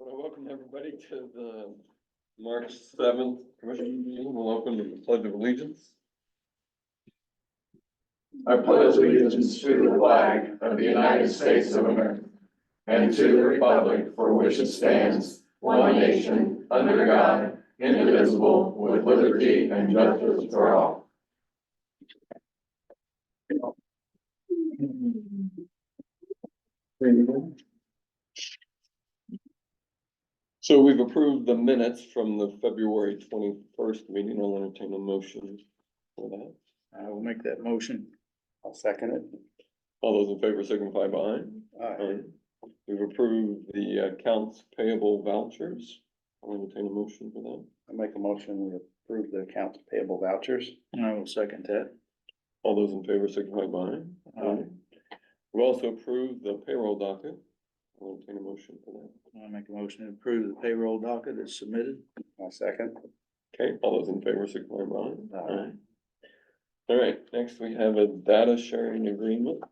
Well, welcome everybody to the March 7th commission meeting. We'll open with the Pledge of Allegiance. I pledge allegiance to the flag of the United States of America and to the republic for which it stands, one nation, under God, indivisible, with liberty and justice for all. So we've approved the minutes from the February 21st meeting. I'll entertain a motion for that. I will make that motion. I'll second it. All those in favor signify by aye. Aye. We've approved the accounts payable vouchers. I'll entertain a motion for that. I make a motion to approve the accounts payable vouchers. I will second that. All those in favor signify by aye. Aye. We've also approved the payroll docket. I'll entertain a motion for that. I make a motion to approve the payroll docket as submitted. I second. Okay, all those in favor signify by aye. Aye. All right, next we have a data sharing agreement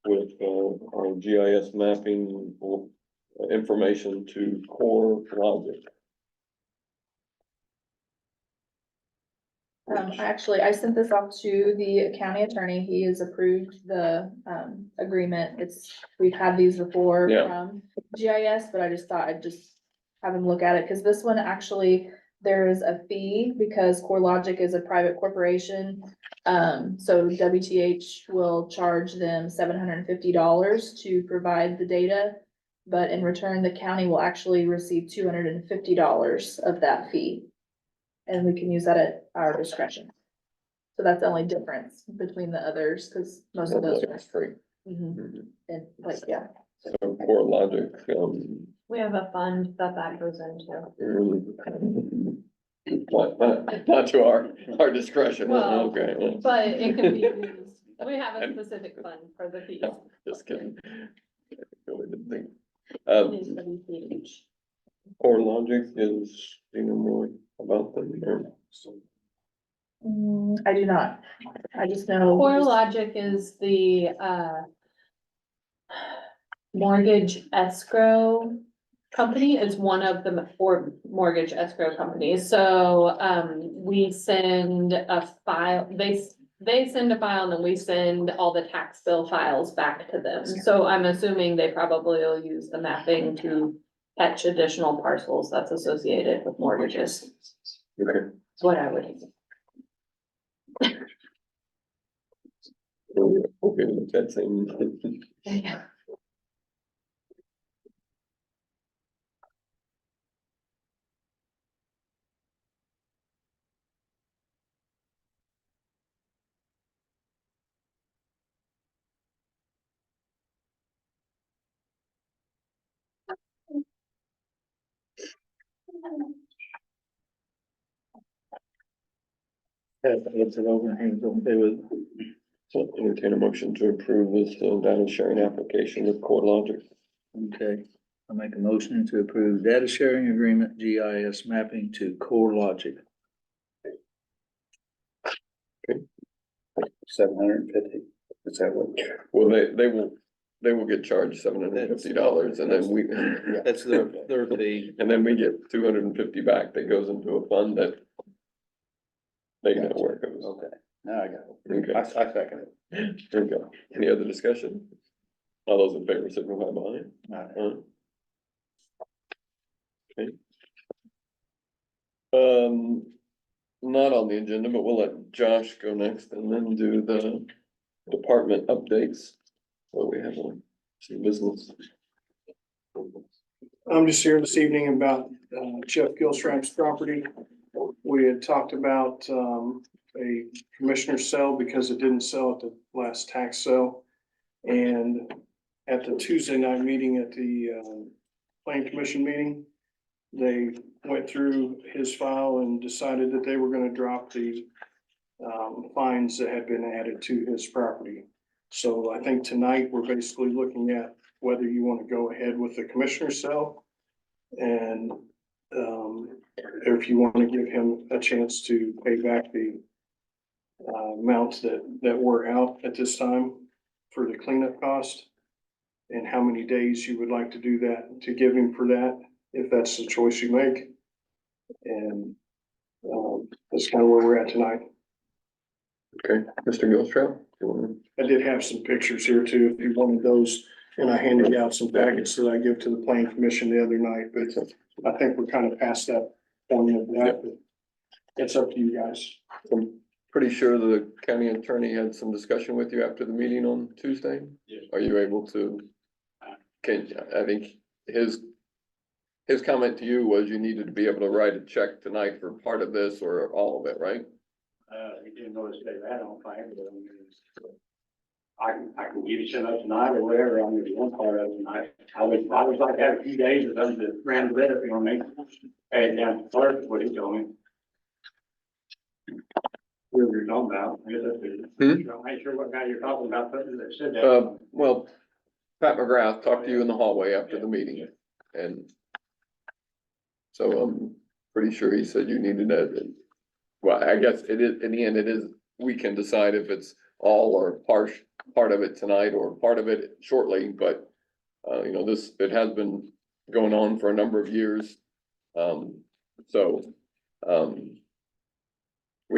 with our GIS mapping information to Core Logic. Actually, I sent this off to the county attorney. He has approved the, agreement. We've had these before Yeah. from GIS, but I just thought I'd just have him look at it, cause this one actually, there is a fee because CoreLogic is a private corporation. So WTH will charge them $750 to provide the data. But in return, the county will actually receive $250 of that fee. And we can use that at our discretion. So that's the only difference between the others, because most of those are free. Mhm. And like, yeah. So Core Logic, We have a fund that goes into, not to our discretion, Well, okay. but it can be used, we have a specific fund for the fees. Just kidding. Really didn't think. It is WTH. Core Logic is, you know more about them or? I do not. I just know. CoreLogic is the, mortgage escrow company. It's one of the four mortgage escrow companies. So, we send a file, they send a file and then we send all the tax bill files back to them. So I'm assuming they probably will use the mapping to catch additional parcels that's associated with mortgages. Okay. That's what I would use. Okay, with that same. Yeah. Looks it over and he's okay with. So entertain a motion to approve this data sharing application with Core Logic. Okay, I make a motion to approve data sharing agreement, GIS mapping to CoreLogic. Okay. 750, is that what? Well, they will get charged $750 and then we. That's their fee. And then we get 250 back that goes into a fund that. They know where it goes. Okay, now I got it. Okay. I second it. There we go. Any other discussion? All those in favor signify by aye. Aye. Okay. Not on the agenda, but we'll let Josh go next and then do the department updates. What we have on some business. I'm just here this evening about Jeff Gilstrap's property. We had talked about a commissioner's sale because it didn't sell at the last tax sale. And at the Tuesday night meeting at the planning commission meeting, they went through his file and decided that they were gonna drop the fines that had been added to his property. So I think tonight we're basically looking at whether you want to go ahead with the commissioner's sale. And if you want to give him a chance to pay back the amounts that were out at this time for the cleanup cost. and how many days you would like to do that, to give him for that, if that's the choice you make. And, that's kind of where we're at tonight. Okay, Mr. Gilstrap, you want I did have some pictures here too, if you wanted those, and I handed out some packets that I give to the planning commission the other night, but I think we're kind of past that point of that, but it's up to you guys. I'm pretty sure the county attorney had some discussion with you after the meeting on Tuesday. Yes. Are you able to? I think his comment to you was you needed to be able to write a check tonight for part of this or all of it, right? He didn't know to say that, I don't think, but I can give you some of tonight or whatever, I'm gonna do one part of it tonight. I would like to have a few days of them to round it up, you know what I mean? And down to first, what he told me. Who you're talking about, I guess that's it. I'm not sure what guy you're talking about, but that said that. Well, Pat McGrath talked to you in the hallway after the meeting and so I'm pretty sure he said you needed that. Well, I guess it is, in the end, it is, we can decide if it's all or part of it tonight or part of it shortly, but you know, it has been going on for a number of years. We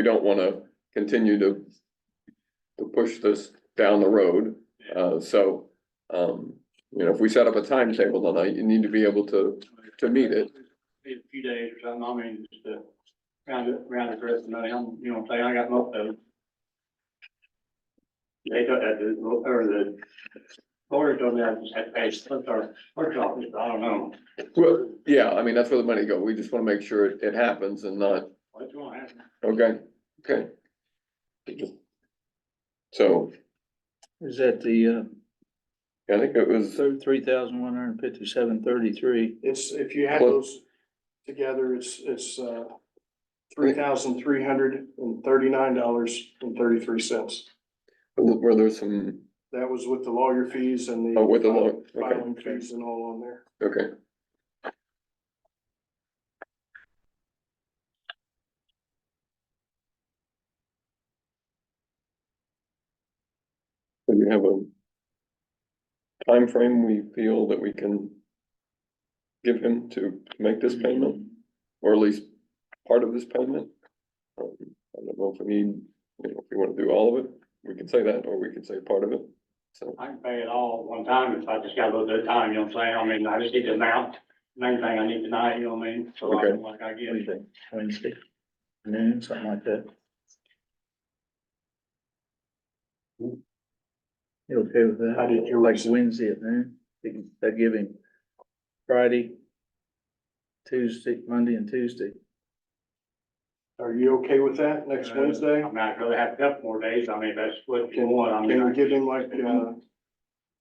don't want to continue to push this down the road. You know, if we set up a timetable tonight, you need to be able to meet it. Need a few days or something, I mean, just to round it, the rest of the money, you know what I'm saying, I got most of it. They took that, the lawyer told me I just had to pay, our clerk's office, but I don't know. Well, yeah, I mean, that's where the money go. We just want to make sure it happens and not, What's going to happen? okay. So, Is that the, I think it was, 3,157.33? It's, if you add those together, it's $3,339.33. where there's some, That was with the lawyer fees and the. Oh, with the lawyer, okay. Filing fees and all on there. okay. So you have a time frame we feel that we can give him to make this payment, or at least part of this payment? I don't know if we need, you know, if we want to do all of it, we can say that, or we can say part of it, so. I can pay it all at one time if I just got a little bit of time, you know what I'm saying? I mean, I just need the amount, main thing I need tonight, you know what I mean? So I Okay. don't like I What do you get. think, Wednesday, noon, something like that? You okay with that? I didn't hear what Like you said. Wednesday at noon, that give him Friday, Tuesday, Monday and Tuesday. Are you okay with that next Wednesday? I mean, I'd really have a couple more days, I mean, that's what you want, I mean. Can we give him like,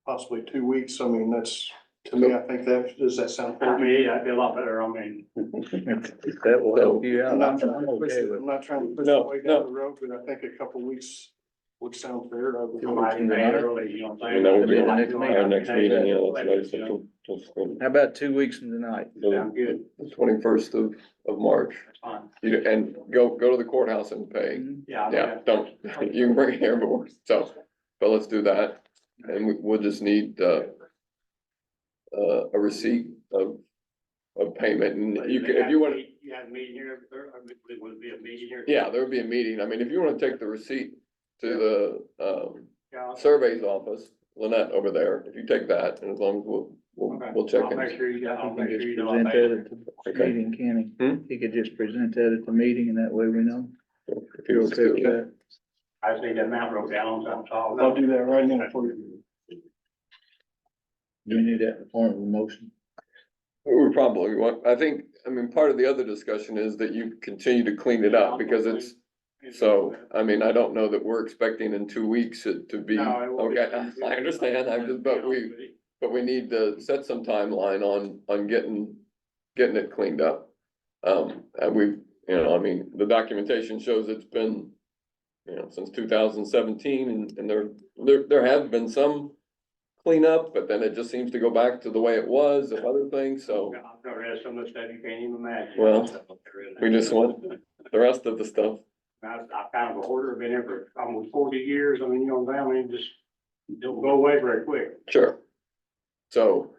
possibly 2 weeks? I mean, that's, to me, I think that, does that sound I fair? mean, that'd be a lot better, I mean. That will help you out. I'm not I'm trying to push okay it, with I'm not trying to push No, it way no. down the road, but I think a couple weeks would sound fair. I would- Somebody pay early, you know what I'm saying? And that would be the next meeting. Our next meeting, yeah, that's what I said, You know, How about 2 weeks from tonight? Sound good, The 21st of March, that's fine, and go to the courthouse and pay. yeah. Yeah, don't, you can bring it here, but let's do that, and we'll just need, a receipt of payment, and you can, if you want. You have a meeting here, or would it be a meeting here? Yeah, there would be a meeting, I mean, if you wanna take the receipt to the, Yeah. survey's office, Lynette over there, if you take that, and as long as Okay. we'll check I'll make it. sure you got, He I'll can make sure just you know. present that at the Okay. meeting, can he? Hmm? He could just present that at the meeting and that way we know. If You're you okay with that? I just need that amount wrote down on something, so I'll. I'll do that right now for you. Do we need that in the form of a motion? We probably want, I think, I mean, part of the other discussion is that you continue to clean it up, because it's, so, I mean, I don't know that we're expecting in 2 weeks it to be, No, it won't be. okay, I understand, but we need to set some timeline on getting it cleaned up. And we've, you know, I mean, the documentation shows it's been, you know, since 2017, and there have been some cleanup, but then it just seems to go back to the way it was of other things, so I've never had so much stuff you can't even imagine. Well, we just want the rest of the stuff. I'm kind of a hoarder, been here for almost 40 years, I mean, you know, what I'm saying? I mean, just don't go away very quick. Sure. So,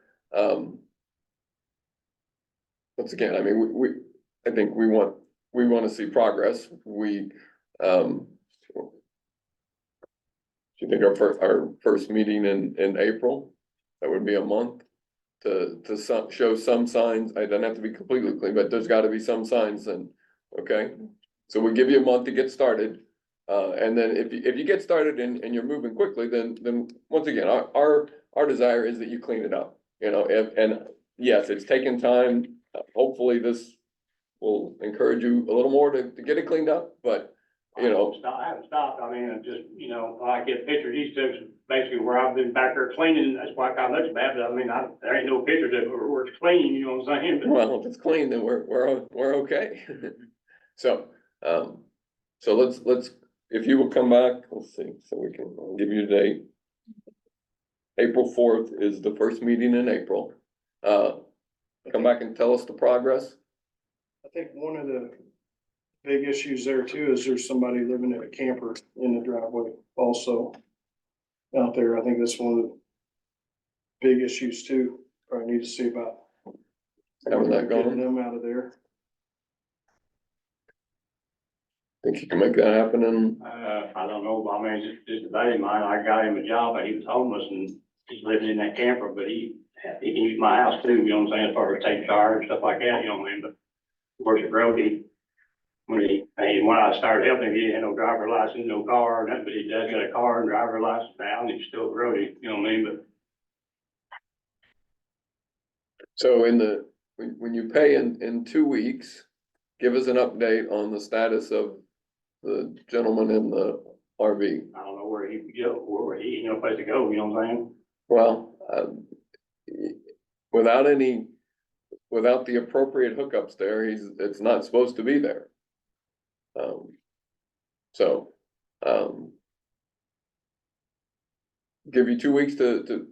once again, I mean, I think we want to see progress. Do you think our first meeting in April, that would be a month? To show some signs, it doesn't have to be completely clean, but there's gotta be some signs then, okay? So we give you a month to get started, and then if you get started and you're moving quickly, then once again, our desire is that you clean it up, you know, and yes, it's taken time. Hopefully this will encourage you a little more to get it cleaned up, but, you know. I haven't stopped, I mean, it's just, you know, I get pictures, these took basically where I've been back there cleaning, that's why it kinda looks bad, but I mean, there ain't no pictures of where it's clean, you know what I'm saying? But Well, if it's clean, then we're okay. So, so let's, if you will come back, let's see, so we can, I'll give you a date. April 4th is the first meeting in April. Come back and tell us the progress. I think one of the big issues there too is there's somebody living in a camper in the driveway also out there. I think that's one of the big issues too. Probably need to see about Having that getting going. them out of there. Think you can make that happen in, I don't know, I mean, just a buddy of mine, I got him a job, but he was homeless and he's living in that camper, but he can use my house too, you know what I'm saying, as far as take showers and stuff like that, you know what I mean, but works at Brody. When I started helping him, he didn't have no driver's license, no car, or nothing, but he does got a car and driver's license now, and he's still at Brody, you know what I mean, but so when you pay in 2 weeks, give us an update on the status of the gentleman in the RV. I don't know where he could go, where he, you know, place to go, you know what I'm saying? Well, without the appropriate hookups there, it's not supposed to be there. So, give you 2 weeks to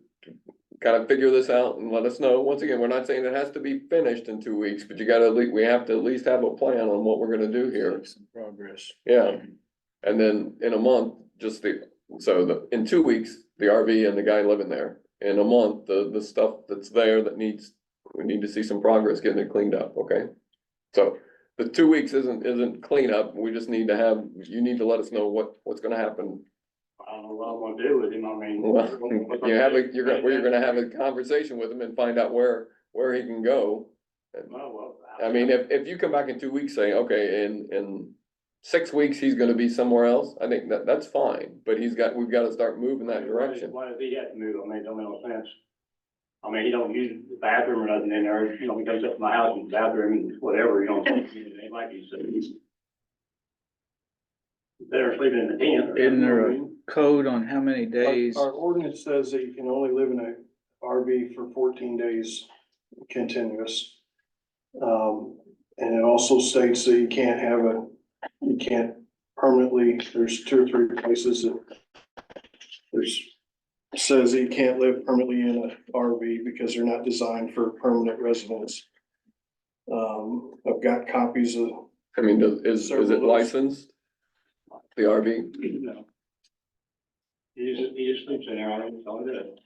kind of figure this out and let us know. Once again, we're not saying it has to be finished in 2 weeks, but we have to at least have a plan on what we're gonna do here. Make some progress. Yeah, and then in a month, in 2 weeks, the RV and the guy living there. In a month, the stuff that's there we need to see some progress getting it cleaned up, okay? So the 2 weeks isn't cleanup, we just need to you need to let us know what's gonna happen. I don't know what I'm gonna do with him, I mean. Well, you're gonna have a conversation with him and find out where he can go. I mean, if you come back in 2 weeks saying, okay, in 6 weeks, he's gonna be somewhere else, I think that's fine, but we've gotta start moving that direction. Why does he have to move? I mean, it don't make no sense. I mean, he don't use the bathroom or nothing in there, you know, he comes up to my house in the bathroom and whatever, you know, it ain't like he's better sleeping in the tent. Isn't there a code on how many days? Our ordinance says that you can only live in a RV for 14 days continuous. And it also states that you can't permanently, there's 2 or 3 places that says that you can't live permanently in an RV because they're not designed for permanent residence. I've got copies of, I mean, is it licensed? The RV? No. He just sleeps in there, that's all it is.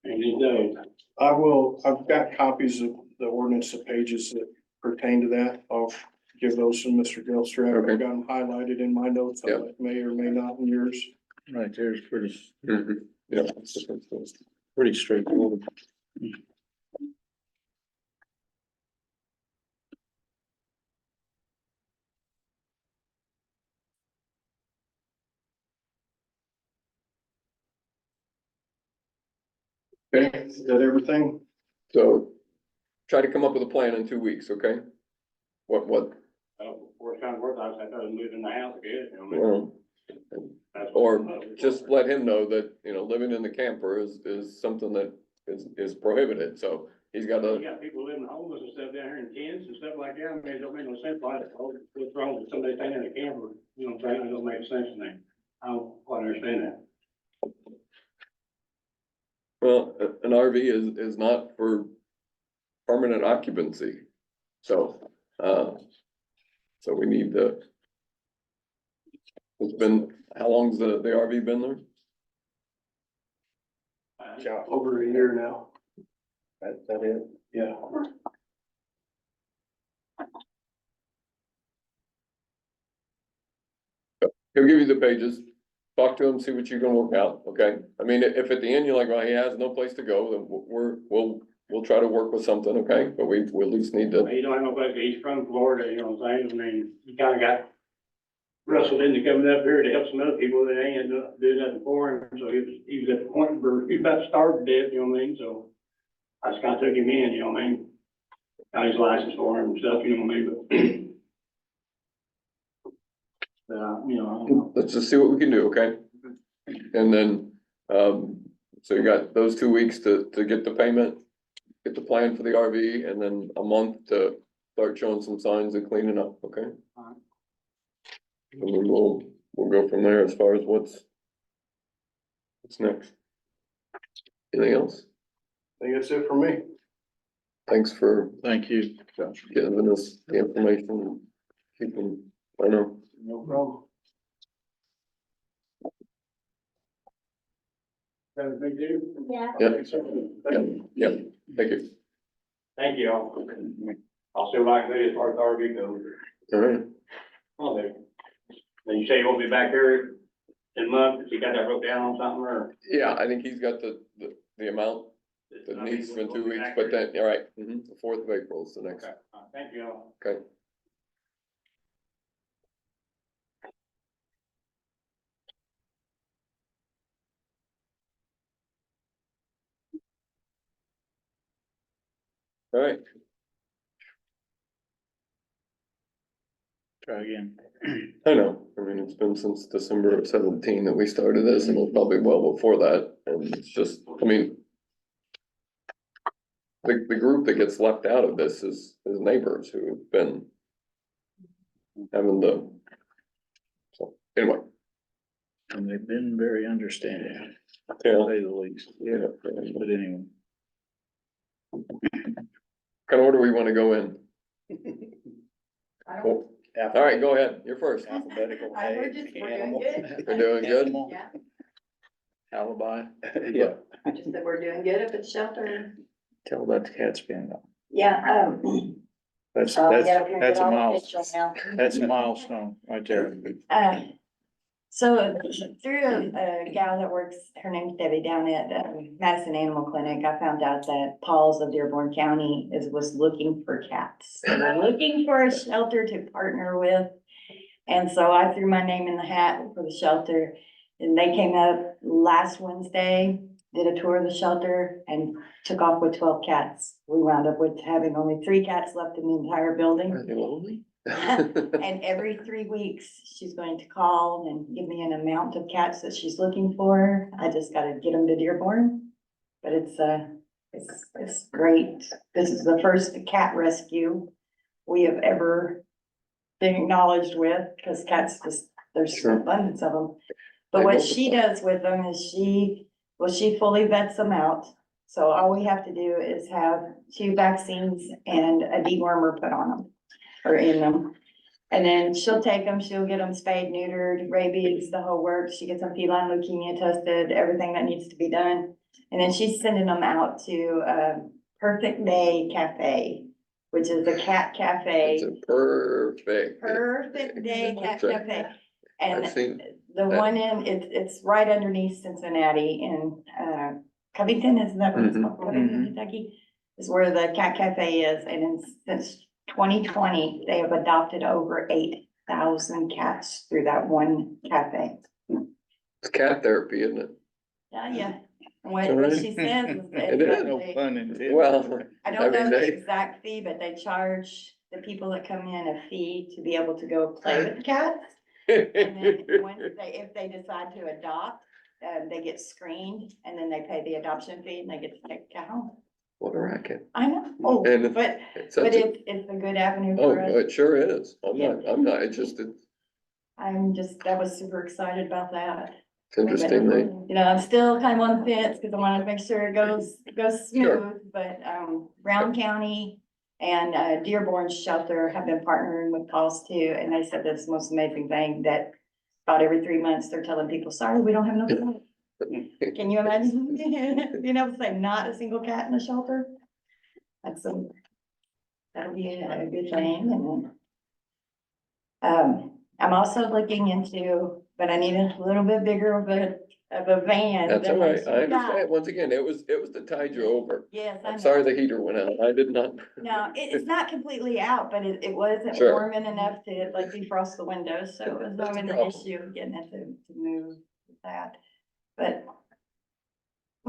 And he does. I've got copies of the ordinance, the pages that pertain to that. I'll give those to Mr. Gilstrap. Okay. I've got them highlighted in my notes. Yep. I may or may not in yours. Right there's Mhm. Yeah. pretty straightforward. Okay, is that everything? So try to come up with a plan in 2 weeks, okay? What, Worst kind of work, I said, doesn't move in the house, good, you know, I mean, well, that's. or just let him know that, living in the camper is something that is prohibited, so he's You gotta, got people living homeless and stuff down here in tents and stuff like that, I mean, it don't make no sense, why, what's wrong with somebody staying in a camper, you know what I'm saying, it don't make sense to me. I don't quite understand that. well, an RV is not for permanent occupancy. So, so we need how long's the RV been there? over a year now. That it? Yeah. He'll give you the pages, talk to him, see what you can work out, okay? I mean, if at the end you're like, well, he has no place to go, then we'll try to work with something, okay? But we at least need to, He don't have no place, he's from Florida, you know what I'm saying? I mean, he kinda got rustled into coming up here to help some other people that ain't had to do nothing for him, so he was at the point where he was about to starve to death, you know what I mean? So I just kinda took him in, you know what I mean? Got his license for him and stuff, you know what I mean? But, you know, I don't know. let's just see what we can do, okay? And then, so you got those 2 weeks to get the payment, get the plan for the RV, and then a month to start showing some signs and cleaning up, okay? Alright. And then we'll go from there as far as what's next. Anything else? I think that's it for me. Thanks for Thank you, Josh. giving us the information, keeping, I know. No problem. That was big deal. Yeah. Yeah, thank you. Thank you all. I'll see what I can do as far as the RV goes. All right, Oh, there. Then you say you won't be back here in a month, if you got that wrote down on something, or? yeah, I think he's got the amount that needs for in 2 weeks, but then, all right, the 4th of April is the next, Okay, thank you all. okay. All right, Try again. I know, I mean, it's been since December of 17 that we started this, and it was probably well before that, and it's just, I mean. The group that gets left out of this is neighbors who have been. Having the. So, anyway, And they've been very understanding, to yeah, say the least. yeah, But anyway. kind of order we wanna go in? Cool. All right, go ahead, you're first. Alphabetical. We're doing good. We're doing good? Animal, Yeah, alibi. Yeah. I just said we're doing good up at the shelter. Tell about the cats being gone. Yeah, That's yeah, we're that's a all milestone. official now. That's a milestone right there. So through a gal that works, her name's Debbie, down at Madison Animal Clinic, I found out that Paul's of Dearborn County was looking for cats. They were looking for a shelter to partner with. And so I threw my name in the hat for the shelter, and they came up last Wednesday, did a tour of the shelter and took off with 12 cats. We wound up with having only 3 cats left in the entire building. Are they lonely? And every 3 weeks, she's going to call and give me an amount of cats that she's looking for. I just gotta get them to Dearborn. But it's great. This is the first cat rescue we have ever been acknowledged with, because cats just, there's Sure. an abundance of them. But They what she multiply. does with them is she fully vets them out. So all we have to do is have 2 vaccines and a dewormer put on them, or in them. And then she'll take them, she'll get them spayed, neutered, rabies, the whole works. She gets them feline leukemia tested, everything that needs to be done. And then she's sending them out to Perfect Day Cafe, which is a cat It's cafe. a perfect. Perfect Day Cat Perfect. Cafe. I've And seen, the one it's right underneath Cincinnati in Covington, isn't that what it's called? Mhm. Covington, Kentucky, is where the cat cafe is, and since 2020, they have adopted over 8,000 cats through that one cafe. it's cat therapy, isn't it? Yeah. And It's what all she says is It that is. No they, pun intended. Well. I don't know mean, the they- exact fee, but they charge the people that come in a fee to be able to go play with the cats. And then if they decide to adopt, they get screened, and then they pay the adoption fee, and they get to take a cat home. What a racket. I know, oh, And but It's such a, it's a good avenue oh, for us. it sure is. Yeah. I'm not, it's just, it's I was super excited about that. interesting, they, You know, I'm still kind of on the fence, because I want to make sure it goes Sure. smooth, but, Brown County and, Dearborn Shelter have been partnering with Paul's too, and they said this most amazing thing, that about every 3 months, they're telling people, sorry, we don't have enough. Can you imagine being able to say not a single cat in the shelter? That'll be a good thing, and I'm also looking into, but I need a little bit bigger of a van. That's than all right, what I you got. understand, once again, it was to tide you over. Yes, I I'm sorry know. the heater went out, I did not. No, it's not completely out, but it wasn't Sure. warming enough to like defrost the windows, so it was That's having a an problem. issue getting it to move that. But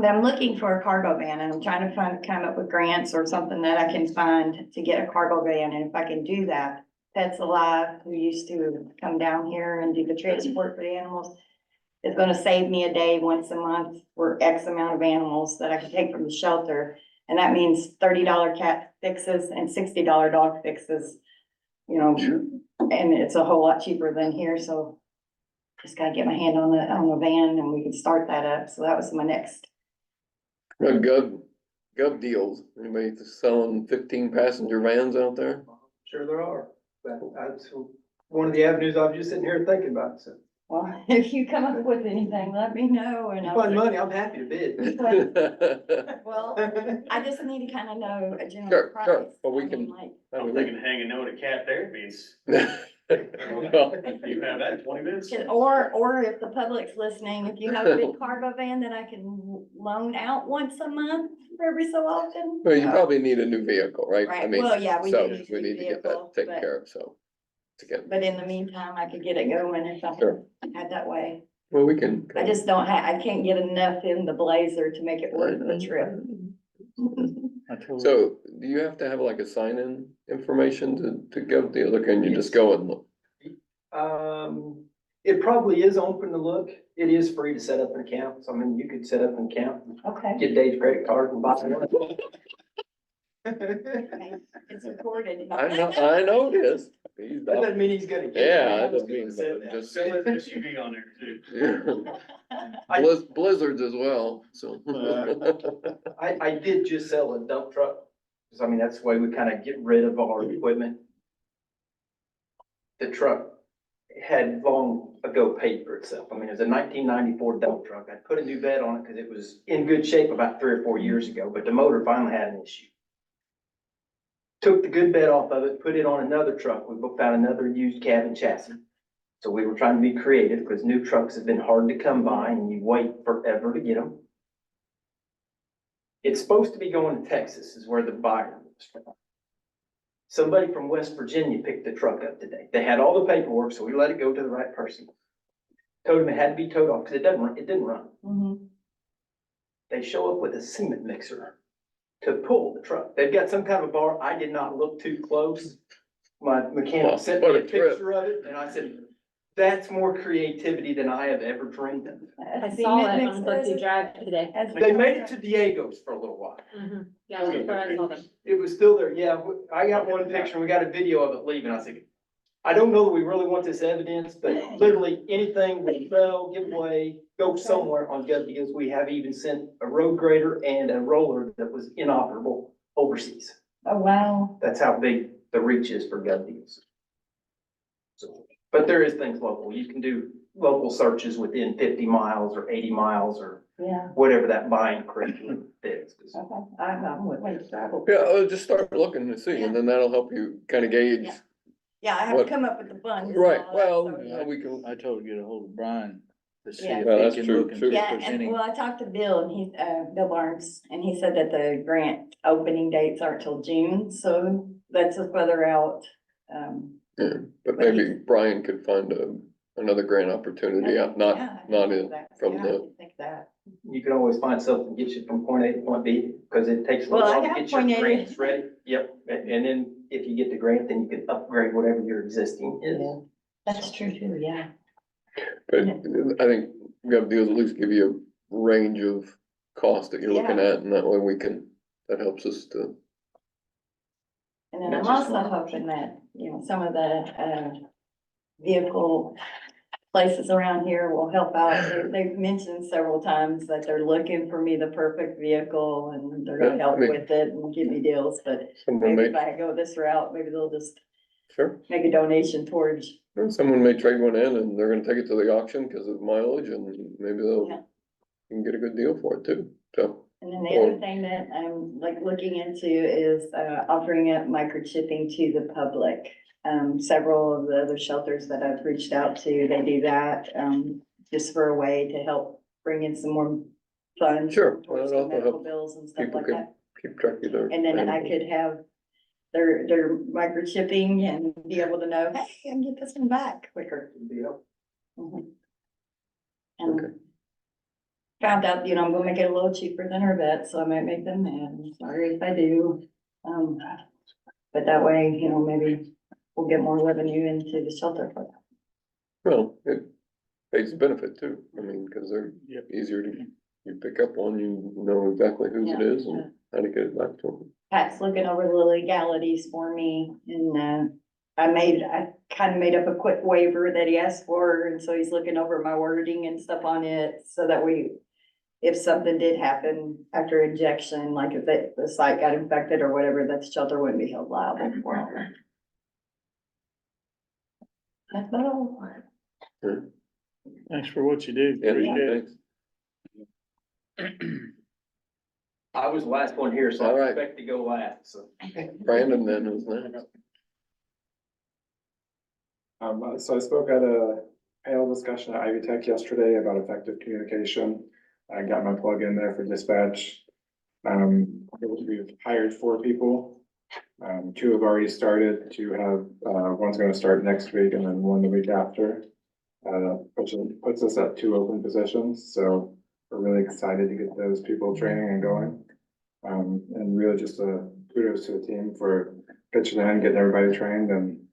I'm looking for a cargo van, and I'm trying to come up with grants or something that I can find to get a cargo van, and if I can do that, Pets Alive, who used to come down here and do the transport for the animals, is gonna save me a day once a month for X amount of animals that I can take from the shelter. And that means $30 cat fixes and $60 dog fixes, you know, and it's a whole lot cheaper than here, so just gotta get my hand on the van and we can start that up. So that was my next. Gov deals, anybody selling 15-passenger vans out there? Sure there are, but that's one of the avenues I'm just sitting here thinking about, so. Well, if you come up with anything, let me know and You I'll. find money, I'm happy to bid. Well, I just need to kind of know a general Sure, price. sure. Well, we I mean, can- like, I'm thinking hanging out a cat there means Well, you have that in 20 minutes. Or if the public's listening, if you have a big cargo van that I can loan out once a month for every so often. Well, you probably need a new vehicle, right? I Right, mean, well, yeah, we so do need a we new need to get that vehicle, taken but- care of, so. Together, But in the meantime, I could get it going if I Sure. had that way. well, we can. I just I can't get enough in the Blazer to make it worth the trip. I told So do you have to have like a sign-in information to Gov deal, or can you just go and look? It probably is open to look. It is free to set up an account. So I mean, you could set up an account, Okay. get Dave's credit card and buy one. Okay, it's recorded. I know it is. He's That up. doesn't mean he's gonna get it. Yeah, I that was doesn't mean, gonna say that. just. Still has SUV on there too. Blizzards as well, so. I did just sell a dump truck. Cause I mean, that's the way we kind of get rid of our equipment. The truck had long ago paid for itself. I mean, it was a 1994 dump truck. I put a new bed on it because it was in good shape about 3 or 4 years ago, but the motor finally had an issue. Took the good bed off of it, put it on another truck. We found another used cabin chassis. So we were trying to be creative because new trucks have been hard to come by and you wait forever to get them. It's supposed to be going to Texas is where the buyer was from. Somebody from West Virginia picked the truck up today. They had all the paperwork, so we let it go to the right person. Told them it had to be towed off because it didn't run. Mhm. They show up with a cement mixer to pull the truck. They've got some kind of a bar. I did not look too close. My mechanic sent me What a a trip. picture of it and I said, that's more creativity than I have ever dreamed of. I saw it on Bussy Drive today. They made it to Diego's for a little while. Mhm. Yeah, that's where I saw them. It was still there, yeah, I got one picture, we got a video of it leaving, I said, I don't know that we really want this evidence, but literally anything we sell, give away, go somewhere on Gov Deals, we have even sent a road grader and a roller that was inoperable overseas. Oh, wow. That's how big the reach is for Gov Deals. So, but there is things local, you can do local searches within 50 miles or 80 miles or Yeah. whatever that buying curriculum is. 'Cause Okay. I'm with you. Yeah, just start looking and see, and then that'll help you kind of gauge. Yeah. Yeah, I have What- to come up with the funds. and Right, all that, well, so- yeah, we can, I told you to get a hold of Brian to see Yeah. if Well, he that's can true, look and too. see if Yeah, there's and any. well, I talked to Bill and Bill Barnes, and he said that the grant opening dates aren't till June, so that's a further out. yeah, but maybe Brian could find another grant opportunity, Yeah, not I not think in that. from Yeah, I the. didn't think that. You can always find something, that gets you from point A to point B, because it takes a Well, little I while to have get your point A. grants ready. Yep, and then if you get the grant, then you can upgrade whatever your existing is. Yeah. That's true too, yeah. But I think Gov Deals at least give you a range of costs that you're looking Yeah. at, and that way that helps us to. And then I'm That's just also hoping that, some of the, vehicle places around here will help out. They've mentioned several times that they're looking for me the perfect vehicle and they're gonna Yeah, help I mean- with it and give me deals, but Someone maybe may, if I go this route, maybe they'll just sure, make a donation towards. someone may trade one in and they're gonna take it to the auction because of mileage, and maybe Yeah. they'll you can get a good deal for it too, so. And then the other thing that I'm like looking into is offering up microchipping to the public. Several of the other shelters that I've reached out to, they do that, just for a way to help bring in some more funds. Sure, Towards well, the that'll help medical bills and stuff people like can that. keep track of their. And then I animals. could have their microchipping and be able to know, hey, I can get this one back quicker. Mhm. Okay. And found out, you know, I'm gonna make it a little cheaper than her vet, so I might make them mad. I'm sorry if I do. But that way, you know, maybe we'll get more revenue into the shelter for that. Well, it pays the benefit too, I mean, cause they're easier to, you pick up on, you know exactly whose it is and how to get it back to them. Pat's looking over the legalities for me and, I kind of made up a quick waiver that he asked for, and so he's looking over my wording and stuff on it, so that if something did happen after injection, like if the site got infected or whatever, that the shelter wouldn't be held liable for it. That's about all. Thanks for what you do. Yeah, Appreciate it. thanks. I was the last one here, so All I right. expect to go last, so. Brandon then was next. So I spoke at a panel discussion at Ivy Tech yesterday about effective communication. I got my plug in there for dispatch. We've hired 4 people. 2 have already started, 2 have, one's gonna start next week and then 1 the week after. Which puts us at 2 open positions, so we're really excited to get those people training and going. And really just kudos to the team for pitching in, getting everybody trained and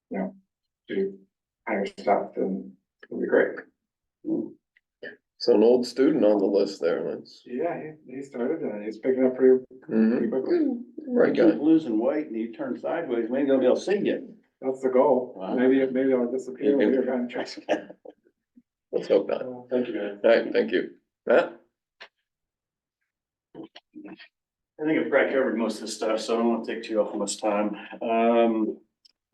you know, do higher stuff, and it'll be great. So an old student on the list there, that's. Yeah, he started and he's picking up pretty quickly. Right Keep guy. losing weight and you turn sideways, we ain't gonna be able to see you. That's the goal. Wow. Maybe I'll disappear when you're kind of. Let's hope not. Thank you, guys. All right, thank you. Matt? I think I've probably covered most of the stuff, so I don't want to take too awful much time.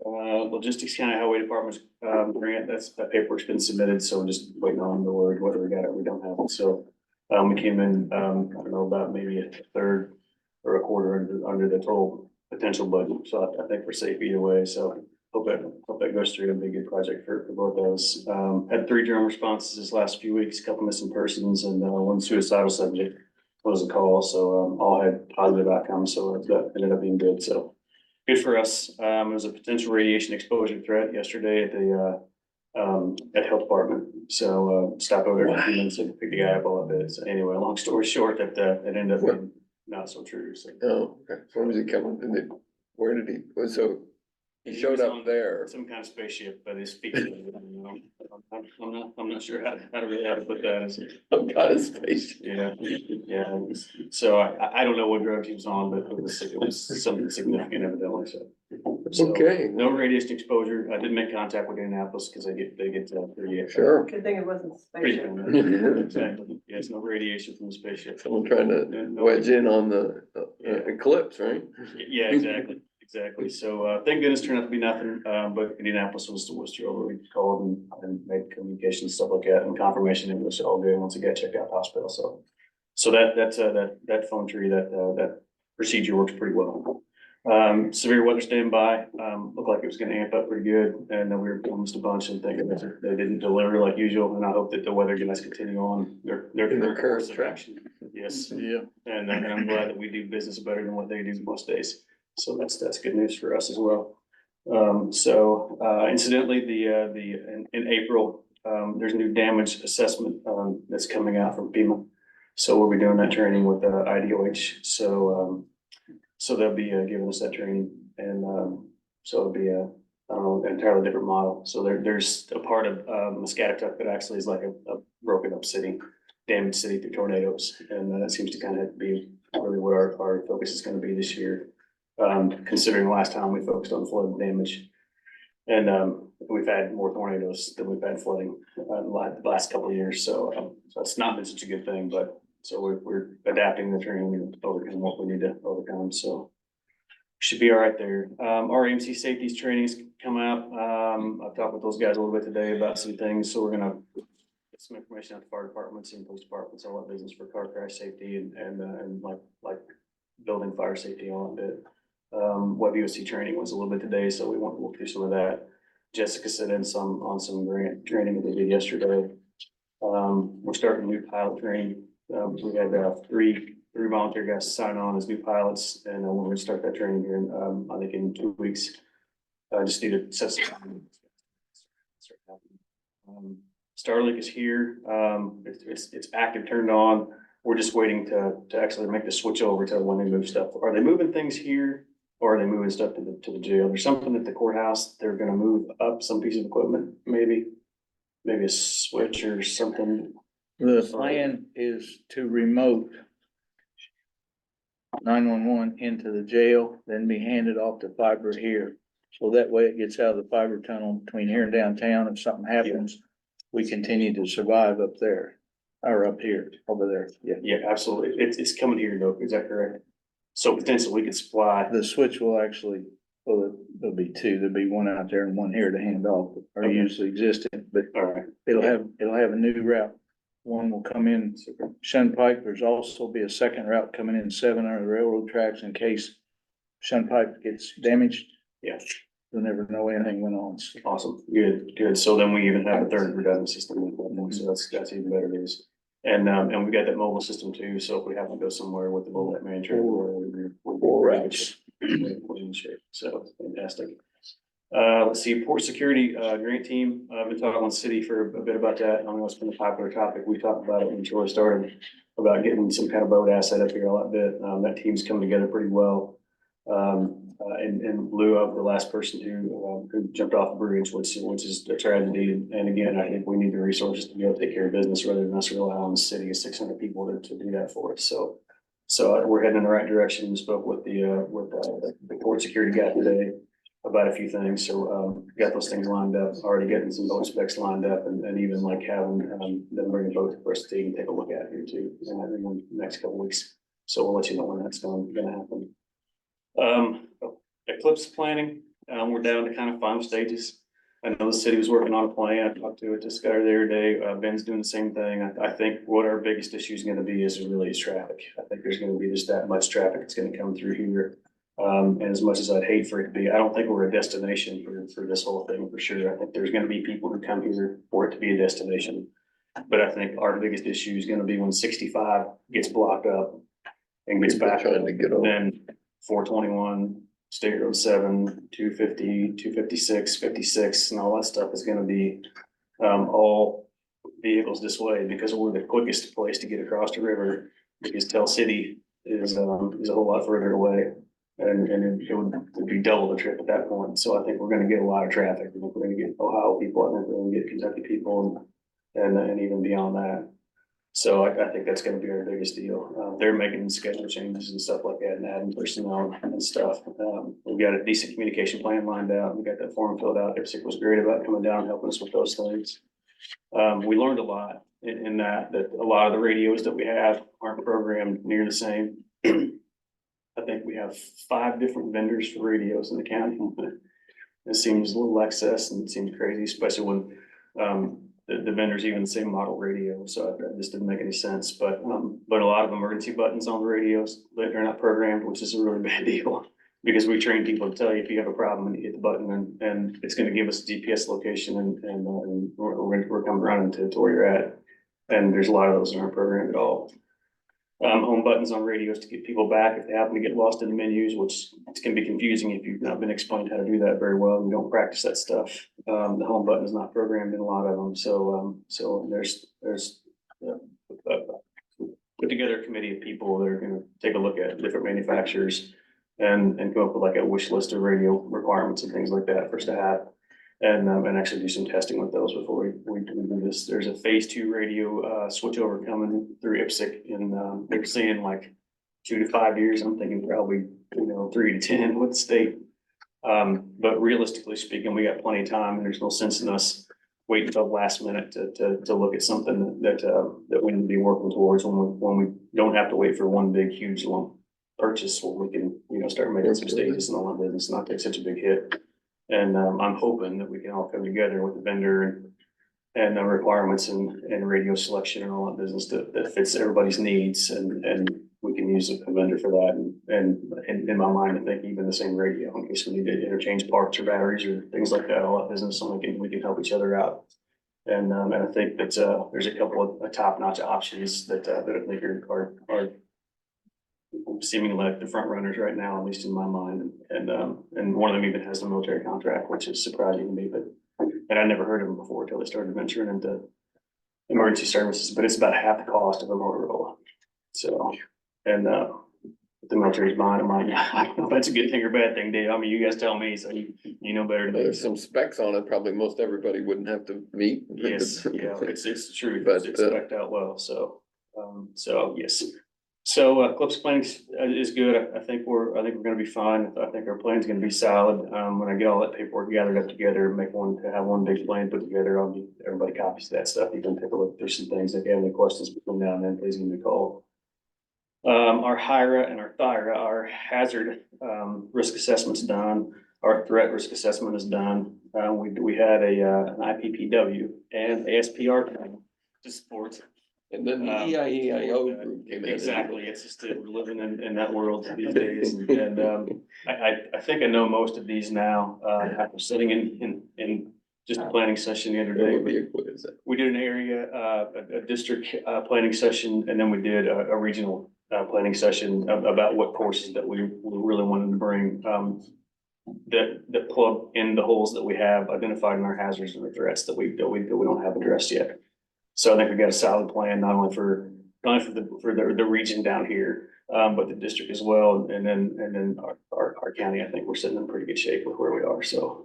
Logistics County Highway Department's, grant, that paperwork's been submitted, so we're just waiting on the word, whether we got it or we don't have it, so. We came in, I don't know, about maybe a third or a quarter under the total potential budget, so I think we're safe either way, so. Hope that goes through and be a good project for both those. Had 3 drone responses this last few weeks, a couple missing persons and, 1 suicidal subject was a call, so, all had positive outcomes, so that ended up being good, so. Good for us. There was a potential radiation exposure threat yesterday at the, at Health Department, so, stopped over there for a few minutes and picked the guy up all of it. So anyway, long story short, that, it ended up being not so true, so. Oh, okay. Where was he coming? Where did he, so he showed was up on there. Some kind of spaceship, but his feet, I'm not sure how to put that. Some kind of space. Yeah, so I don't know what drugs he was on, but it was something significant evidently, so. So, Okay. no radiation exposure. I did make contact with Indianapolis because they get pretty. Sure. Good thing it wasn't Pretty. Exactly. Yeah, it's no radiation from the spaceship. Someone trying to wedge in on the eclipse, right? Yeah, exactly. So, thank goodness turned out to be nothing, but Indianapolis was thrilled. We called and made communication, stuff like that, and confirmation it was all good once it got checked out hospital, so that phone tree, that procedure works pretty well. Severe weather standby, looked like it was gonna amp up pretty good, and then we were almost a bunch and thinking that they didn't deliver like usual, and I hope that the weather guys continue on their In their current course of track. action. Yes, Yeah. and I'm glad that we do business better than what they do most days, so that's good news for us as well. Incidentally, in April, there's a new damage assessment, that's coming out from FEMA. So we'll be doing that training with, IDOH, so they'll be giving us that training and so it'll be I don't know, entirely different model. So there's a part of Muscatatuck that actually is like a broken up city, damaged city through tornadoes. And that seems to kind of be really what our focus is going to be this year. Considering the last time we focused on flood damage. And we've had more tornadoes than we've had flooding the last couple of years. So it's not been such a good thing, but so we're adapting the training and overcoming what we need to overcome, so. Should be all right there. Our EMC safeties trainings come out. I've talked with those guys a little bit today about some things, so we're gonna some information out to fire departments and police departments, all that business for car crash safety and like building fire safety, all that bit. What VOC training was a little bit today, so we want to walk through some of that. Jessica sent in on some grant training that they did yesterday. We're starting new pilot training. We had three volunteer guys sign on as new pilots, and we're gonna start that training here in, I think in 2 weeks. I just need to set some. Starlink is here. It's active, turned on. We're just waiting to actually make the switch over to when they move stuff. Are they moving things here? Or are they moving stuff to the jail? There's something at the courthouse. They're gonna move up some piece of equipment, maybe a switch or something. The plan is to remote 911 into the jail, then be handed off to fiber here. So that way it gets out of the fiber tunnel between here and downtown. If something happens, we continue to survive up there or up here, over there. Yeah. Yeah, absolutely. It's coming here though. Is that correct? So potentially we could supply. The switch will actually, well, there'll be two. There'll be one out there and one here to hand off, or Okay. usually existing, but All right. it'll have a new route. One will come in Shunpike. There's also be a second route coming in 7 under the railroad tracks in case Shunpike gets damaged. Yeah. You'll never know anything went on. Awesome. Good. So then we even have a third redundant system. So that's even better news. And we got that mobile system too. So if we have to go somewhere with the mobile man trailer, we're Four routes. we're in shape. So fantastic. Let's see, port security, grant team. I've been talking with city for a bit about that. I know it's been a popular topic. We talked about it when Troy started about getting some kind of boat asset up here a lot bit. That team's come together pretty well. In lieu of the last person who jumped off the bridge, which is a tragedy. And again, I think we need the resources to be able to take care of business rather than us rely on the city of 600 people to do that for us. So we're heading in the right direction. We spoke with the port security guy today about a few things. So got those things lined up, already getting some boat specs lined up, and even like having them bring a boat for us to take a look at here too in the next couple weeks. So we'll let you know when that's gonna happen. Eclipse planning, we're down to kind of final stages. I know the city was working on a plan. I talked to this guy the other day. Ben's doing the same thing. I think what our biggest issue is gonna be is traffic. I think there's gonna be just that much traffic that's gonna come through here. And as much as I'd hate for it to be, I don't think we're a destination for this whole thing for sure. I think there's gonna be people who come here for it to be a destination. But I think our biggest issue is gonna be when 65 gets blocked up and gets back up, then 421, State Road 7, 250, 256, 56, and all that stuff is gonna be all vehicles this way because we're the quickest place to get across the river, because Tell City is a whole lot further away. And it would be double the trip at that point. So I think we're gonna get a lot of traffic. I think we're gonna get Ohio people, I think we're gonna get Kentucky people and even beyond that. So I think that's gonna be our biggest deal. They're making schedule changes and stuff like that and adding personnel and stuff. We've got a decent communication plan lined out. We got that form filled out. IPSC was great about coming down and helping us with those things. We learned a lot in that a lot of the radios that we have aren't programmed near the same. I think we have 5 different vendors for radios in the county. It seems a little excess and it seems crazy, especially when the vendors even the same model radio. So that just didn't make any sense. But a lot of emergency buttons on the radios, they're not programmed, which is a really bad deal. Because we train people to tell you if you have a problem and you hit the button and it's gonna give us a GPS location and we're coming running to where you're at. And there's a lot of those that aren't programmed at all. Home buttons on radios to get people back if they happen to get lost in the menus, which can be confusing if you've not been explained how to do that very well and you don't practice that stuff. The home button is not programmed in a lot of them, so there's put together a committee of people that are gonna take a look at different manufacturers and come up with like a wish list of radio requirements and things like that for us to have. And actually do some testing with those before we do this. There's a phase 2 radio switchover coming through IPSC, and they're saying like 2 to 5 years. I'm thinking probably 3 to 10 with the state. But realistically speaking, we got plenty of time, and there's no sense in us waiting until the last minute to look at something that we need to be working towards when we don't have to wait for one big huge lump purchase where we can start making some stages in the line business and not take such a big hit. And I'm hoping that we can all come together with the vendor and the requirements and radio selection and all that business that fits everybody's needs, and we can use a vendor for that, and in my mind, I think even the same radio, in case we need to interchange parts or batteries or things like that, all that business, so we can help each other out. And I think that, there's a couple of top-notch options that I think are seemingly like the front runners right now, at least in my mind, and one of them even has a military contract, which is surprising to me, and I never heard of them before until they started venturing into emergency services, but it's about half the cost of a Motorola. So, and, the military's buying them, I don't know if that's a good thing or bad thing, Dave. I mean, you guys tell me, so you know better than me. There's some specs on it, probably most everybody wouldn't have to meet. Yes, yeah, it's true, But, it's spec'd out well, so yes. So, Clips planning is good, I think we're gonna be fine, I think our plan's gonna be solid, when I get all that paperwork gathered up together, have one big plan put together, I'll give everybody copies of that stuff, you can take a look, there's some things, if you have any questions between now and then, please give me a call. Our HIRA and our THIRA, our hazard, risk assessment's done, our threat risk assessment is done, we had an IPPW and ASPR plan to support. And then the EIEIO group came in. Exactly, it's just that we're living in that world these days, and I think I know most of these now, after sitting in just a planning session the other What would day. be a quiz? We did an area, a district, planning session, and then we did a regional, planning session about what courses that we really wanted to bring, that plug in the holes that we have identified in our hazards and the threats that we don't have addressed yet. So I think we got a solid plan, not only for the region down here, but the district as well, and then our county, I think we're sitting in pretty good shape with where we are, so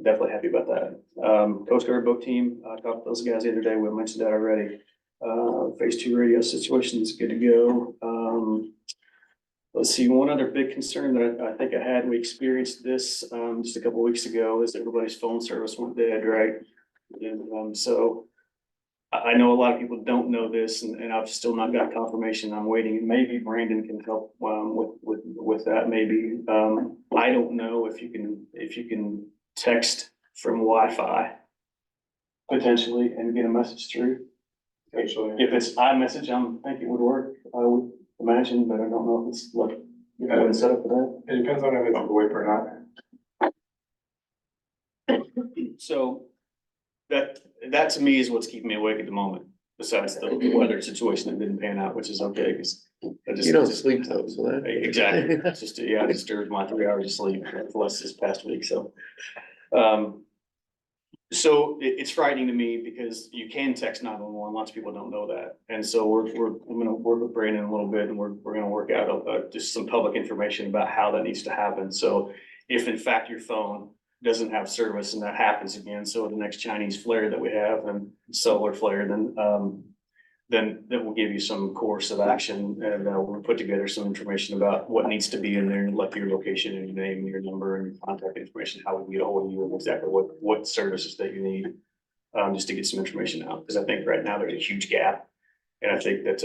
definitely happy about that. Coast Guard boat team, I talked to those guys the other day, we mentioned that already. Phase 2 radio situation is good to go. Let's see, one other big concern that I think I had, we experienced this, just a couple of weeks ago, is everybody's phone service went dead, right? And, so I know a lot of people don't know this, and I've still not got confirmation. I'm waiting. Maybe Brandon can help with that. Maybe I don't know if you can text from Wi-Fi potentially and get a message through. Potentially. If it's iMessage, I think it would work. I would imagine, but I don't know if it's like set up for It depends on if it's VoIP or not. So that to me is what's keeping me awake at the moment, besides the weather situation that didn't pan out, which is okay, because You don't sleep though, so that. Exactly, it's just, yeah, it disturbs my 3 hours of sleep, plus this past week, so. So it's frightening to me because you can text 911, lots of people don't know that. And so I'm gonna work with Brandon a little bit, and we're gonna work out just some public information about how that needs to happen. So if in fact your phone doesn't have service and that happens again, so the next Chinese flare that we have, and solar flare, then that will give you some course of action, and we'll put together some information about what needs to be in there, like your location and your name, and your number, and your contact information, how we can get a hold of you, and exactly what services that you need, just to get some information out, because I think right now there's a huge gap, and I think that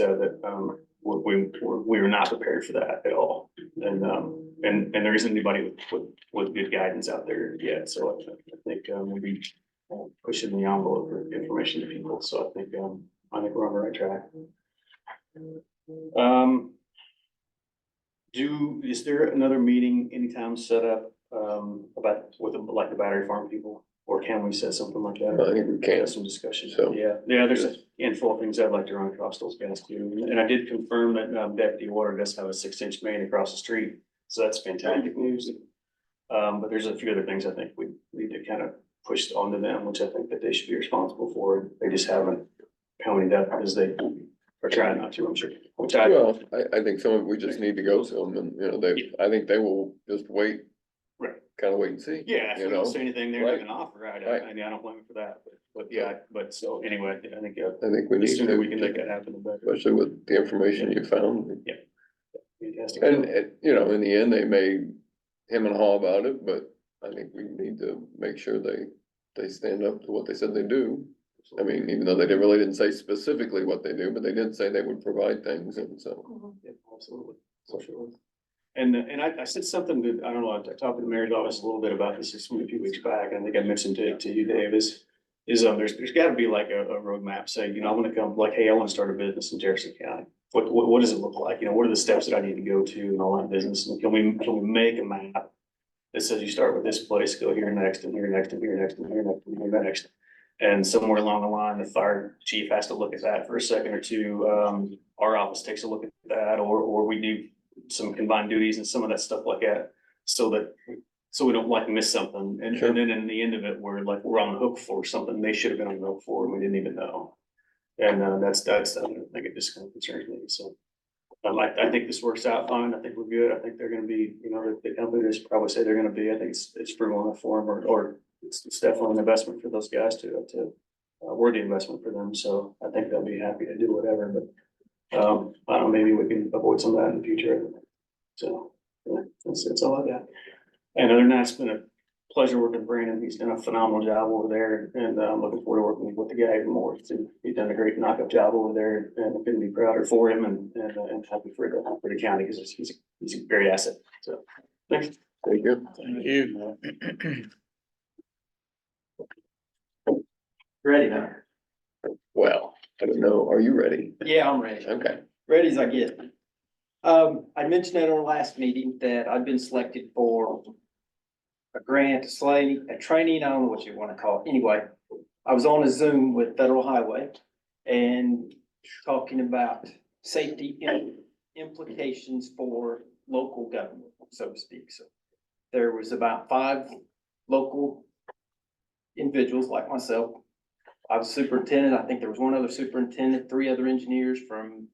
we are not prepared for that at all, and there isn't anybody with good guidance out there yet, so I think we'll be pushing the envelope for information to people, so I think we're on the right track. Is there another meeting anytime set up, about like the battery farm people, or can we set something like that? I think we can. Have some discussion. So- Yeah, there's a handful of things I'd like to run across those guys too, and I did confirm that Deputy Water does have a 6-inch main across the street, so that's fantastic news. But there's a few other things I think we need to kind of push onto them, which I think that they should be responsible for. They just haven't ponied up because they are trying not to, I'm sure, which Well, I think some of it, we just need to go to them, and, I think they will just wait. Right. Kind of wait and see. yeah, if you we know? don't say anything, they're not Right. gonna offer, right? Right. I don't blame them for that, but yeah, but so anyway, I think, I think we the need sooner we can make to, that happen, the better. especially with the information you found. Fantastic. And, in the end, they may hem and haw about it, but I think we need to make sure they stand up to what they said they do. I mean, even though they really didn't say specifically what they do, but they did say they would provide things, and so. Yeah, absolutely, for sure. And I said something that, I don't know, I talked to the mayor's office a little bit about this just a few weeks back, and I think I mentioned it to you, Dave, is is, there's gotta be like a roadmap, say, I wanna come, like, hey, I wanna start a business in Jefferson County. What does it look like? What are the steps that I need to go to and all that business? And can we make a map that says you start with this place, go here next, and here next, and here next, and here next, and here next? And somewhere along the line, the fire chief has to look at that for a second or two. Our office takes a look at that, or we do some combined duties and some of that stuff like that. So we don't like miss something. And Sure. then in the end of it, we're on the hook for something they should have been on the hook for and we didn't even know. And that's, I think it just kind of concerns me. So I think this works out fine. I think we're good. I think they're gonna be, the companies probably say they're gonna be. I think it's frugal enough for them, or it's definitely an investment for those guys to worthy investment for them. So I think they'll be happy to do whatever, but I don't know, maybe we can avoid some of that in the future. So yeah, that's all I got. And other than that, it's been a pleasure working with Brandon. He's done a phenomenal job over there, and I'm looking forward to working with the guy even more too. He's done a great knockup job over there, and I couldn't be prouder for him and happy for the county, because he's a great asset. So thanks. Thank you. Thank you. Ready now? Well, I don't know. Are you ready? Yeah, I'm ready. Okay. Ready as I get. I mentioned at our last meeting that I've been selected for a grant, a training, I don't know what you want to call it. Anyway, I was on a Zoom with Federal Highway and talking about safety implications for local government, so to speak. So there was about 5 local individuals like myself. I was superintendent. I think there was 1 other superintendent, 3 other engineers from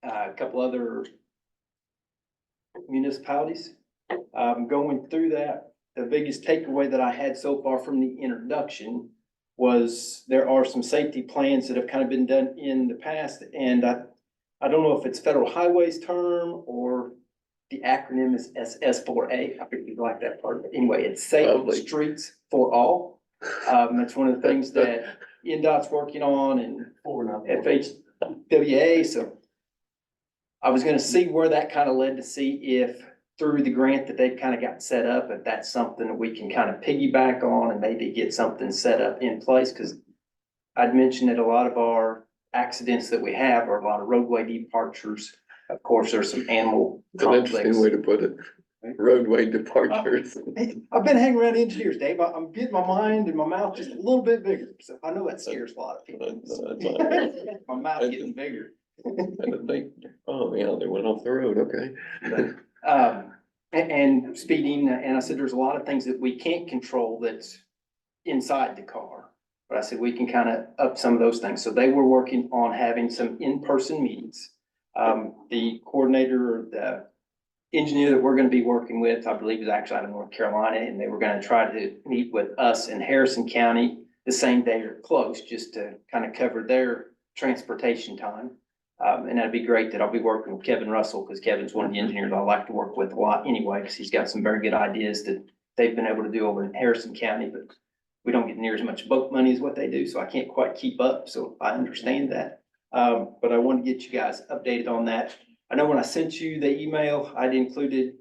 a couple other municipalities. Going through that, the biggest takeaway that I had so far from the introduction was there are some safety plans that have kind of been done in the past, and I don't know if it's Federal Highways term or the acronym is SS4A. I think you like that part, but anyway, it's Safe Probably. Streets for All. That's one of the things that NDOT's working on and FHWA, so I was gonna see where that kind of led to see if through the grant that they've kind of got set up, if that's something that we can kind of piggyback on and maybe get something set up in place, because I'd mentioned that a lot of our accidents that we have are a lot of roadway departures. Of course, there's some animal It's an interesting conflicts. way to put it. Roadway departures. Hey, I've been hanging around engineers, Dave. I'm getting my mind and my mouth just a little bit bigger, so I know that scares a lot of people. My mouth getting bigger. I didn't think, oh, yeah, they went off the road. Okay. And speeding, and I said, there's a lot of things that we can't control that's inside the car. But I said, we can kind of up some of those things. So they were working on having some in-person meetings. The coordinator, or the engineer that we're gonna be working with, I believe is actually out of North Carolina, and they were gonna try to meet with us in Harrison County the same day or close, just to kind of cover their transportation time. And that'd be great that I'll be working with Kevin Russell, because Kevin's one of the engineers I like to work with a lot anyway, because he's got some very good ideas that they've been able to do over in Harrison County, but we don't get near as much boat money as what they do, so I can't quite keep up, so I understand that. But I want to get you guys updated on that. I know when I sent you the email, I'd included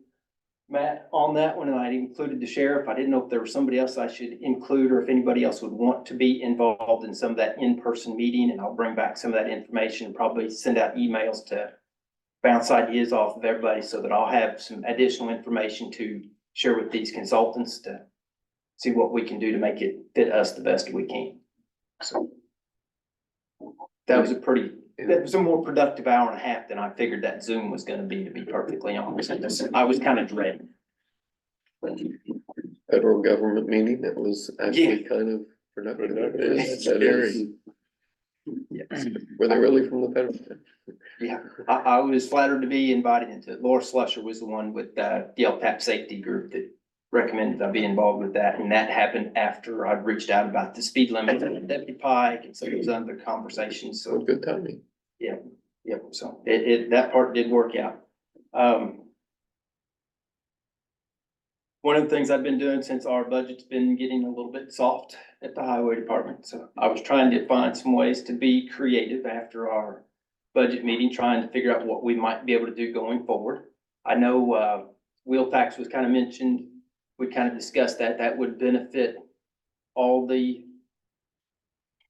Matt on that one, and I included the sheriff. I didn't know if there was somebody else I should include, or if anybody else would want to be involved in some of that in-person meeting, and I'll bring back some of that information and probably send out emails to bounce ideas off of everybody, so that I'll have some additional information to share with these consultants to see what we can do to make it fit us the best we can. So that was a more productive hour and a half than I figured that Zoom was gonna be, to be perfectly honest. I was kind of dreading. Federal government meeting that was actually kind of productive. That's That is- scary. Yes. Were they really from the federal? Yeah, I was flattered to be invited into it. Laura Slusher was the one with the LTAP safety group that recommended I be involved with that. And that happened after I'd reached out about the speed limit at Deputy Pike and some of those other conversations. So So, good timing. yep, so that part did work out. One of the things I've been doing since our budget's been getting a little bit soft at the highway department, so I was trying to find some ways to be creative after our budget meeting, trying to figure out what we might be able to do going forward. I know, wheel tax was kind of mentioned. We kind of discussed that would benefit all the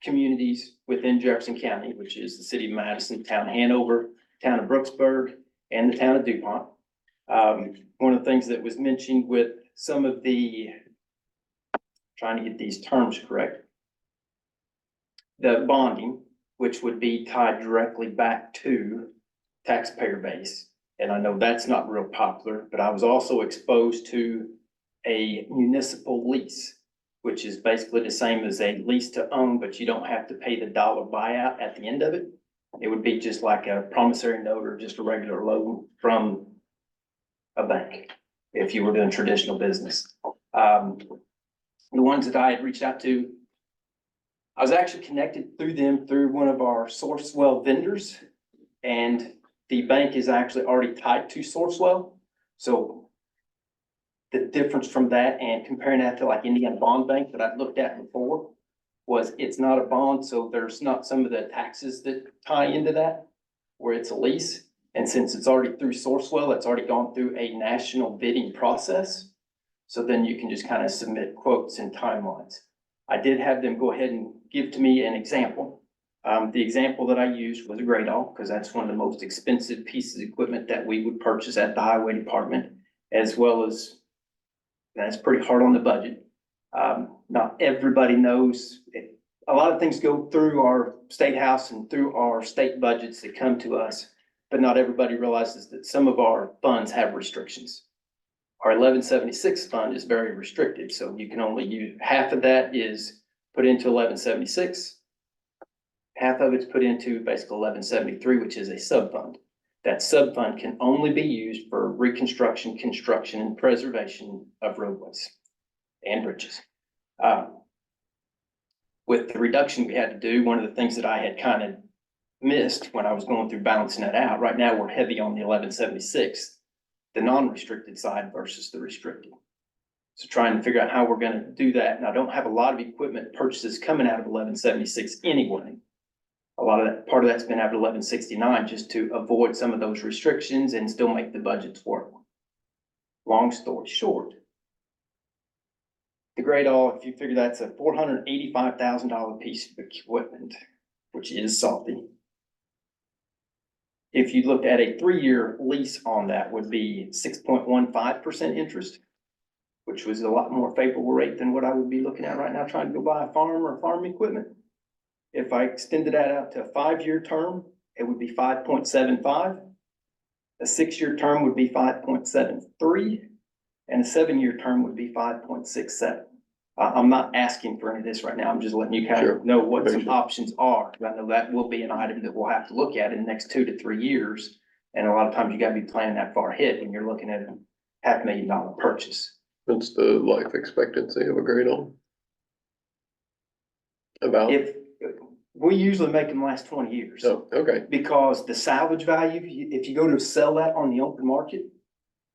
communities within Jefferson County, which is the city of Madison, town of Hanover, town of Brooksburg, and the town of DuPont. One of the things that was mentioned with some of the, trying to get these terms correct, the bonding, which would be tied directly back to taxpayer base. And I know that's not real popular, but I was also exposed to a municipal lease, which is basically the same as a lease to own, but you don't have to pay the dollar buyout at the end of it. It would be just like a promissory note or just a regular loan from a bank, if you were doing traditional business. The ones that I had reached out to, I was actually connected through them through one of our Sourcewell vendors, and the bank is actually already tied to Sourcewell. So the difference from that and comparing that to like Indiana Bond Bank that I've looked at before was it's not a bond, so there's not some of the taxes that tie into that, where it's a lease. And since it's already through Sourcewell, it's already gone through a national bidding process. So then you can just kind of submit quotes and timelines. I did have them go ahead and give to me an example. The example that I used was a Gradall, because that's one of the most expensive pieces of equipment that we would purchase at the highway department, as well as, that's pretty hard on the budget. Not everybody knows, a lot of things go through our state house and through our state budgets that come to us, but not everybody realizes that some of our funds have restrictions. Our 1176 fund is very restricted, so you can only use, half of that is put into 1176. Half of it's put into basically 1173, which is a sub-fund. That sub-fund can only be used for reconstruction, construction, and preservation of roadways and bridges. With the reduction we had to do, one of the things that I had kind of missed when I was going through balancing that out, right now we're heavy on the 1176, the non-restricted side versus the restricted. So trying to figure out how we're gonna do that. And I don't have a lot of equipment purchases coming out of 1176 anyway. A lot of that, part of that's been out of 1169 just to avoid some of those restrictions and still make the budgets work. Long story short, the Gradall, if you figure that's a $485,000 piece of equipment, which is salty. If you looked at a 3-year lease on that, would be 6.15% interest, which was a lot more favorable rate than what I would be looking at right now, trying to go buy a farm or farm equipment. If I extended that out to a 5-year term, it would be 5.75. A 6-year term would be 5.73, and a 7-year term would be 5.67. I'm not asking for any of this right now. I'm just letting you kind of know what some options are. I know that will be an item that we'll have to look at in the next 2 to 3 years. And a lot of times you gotta be planning that far ahead when you're looking at a $500,000 purchase. What's the life expectancy of a Gradall? About? If, we usually make them last 20 years. Oh, okay. Because the salvage value, if you go to sell that on the open market,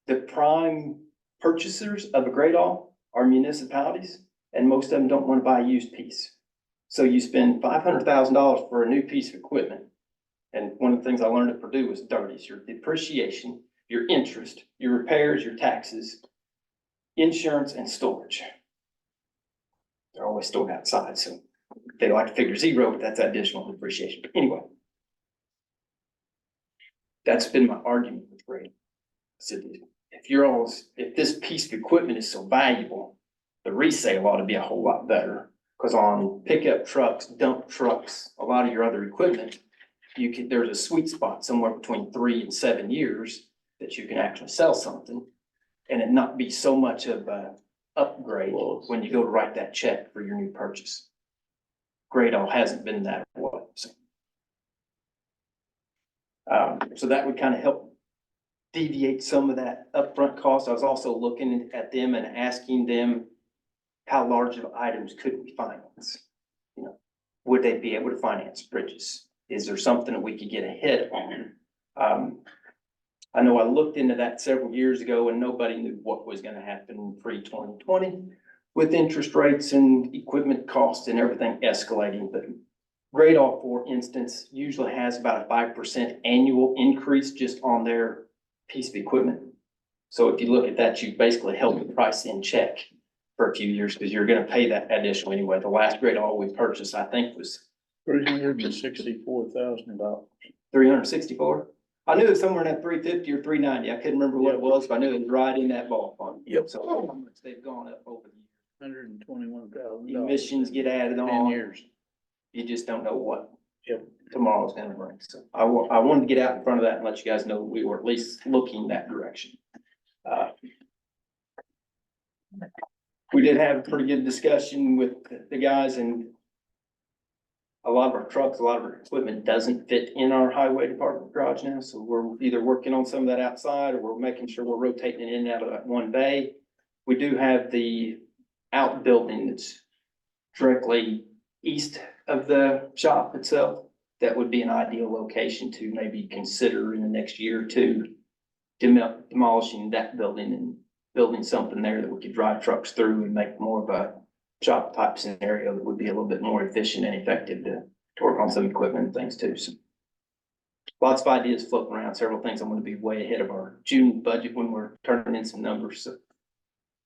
the prime purchasers of a Gradall are municipalities, and most of them don't want to buy a used piece. So you spend $500,000 for a new piece of equipment. And one of the things I learned at Purdue was dirty. It's your depreciation, your interest, your repairs, your taxes, insurance, and storage. They're always stored outside, so they like to figure zero, but that's additional depreciation. But anyway, that's been my argument with Grady. I said, if this piece of equipment is so valuable, the resale ought to be a whole lot better. Because on pickup trucks, dump trucks, a lot of your other equipment, there's a sweet spot somewhere between 3 and 7 years that you can actually sell something and it not be so much of a upgrade when you go to write that check for your new purchase. Gradall hasn't been that way. So that would kind of help deviate some of that upfront cost. I was also looking at them and asking them how large of items could we finance? You know, would they be able to finance bridges? Is there something that we could get ahead on? I know I looked into that several years ago and nobody knew what was going to happen pre-2020 with interest rates and equipment costs and everything escalating. But Gradall, for instance, usually has about a 5% annual increase just on their piece of equipment. So if you look at that, you basically held the price in check for a few years, because you're gonna pay that additional anyway. The last grade all we purchased, I think, was $364,000. 364. I knew it was somewhere in that 350 or 390. I couldn't remember what it was, but I knew it was right in that ballpark. Yep. So how much they've gone up over the years. $121,000. Emissions get added 10 on. years. You just don't know what. Yep. Tomorrow's gonna bring. So I wanted to get out in front of that and let you guys know we were at least looking that direction. We did have a pretty good discussion with the guys, and a lot of our trucks, a lot of our equipment doesn't fit in our highway department garage now, so we're either working on some of that outside, or we're making sure we're rotating it in and out of that one bay. We do have the outbuilding that's directly east of the shop itself. That would be an ideal location to maybe consider in the next year or two, demolishing that building and building something there that we could drive trucks through and make more of a shop type scenario that would be a little bit more efficient and effective to work on some equipment and things too. So lots of ideas floating around, several things. I'm gonna be way ahead of our June budget when we're turning in some numbers, so.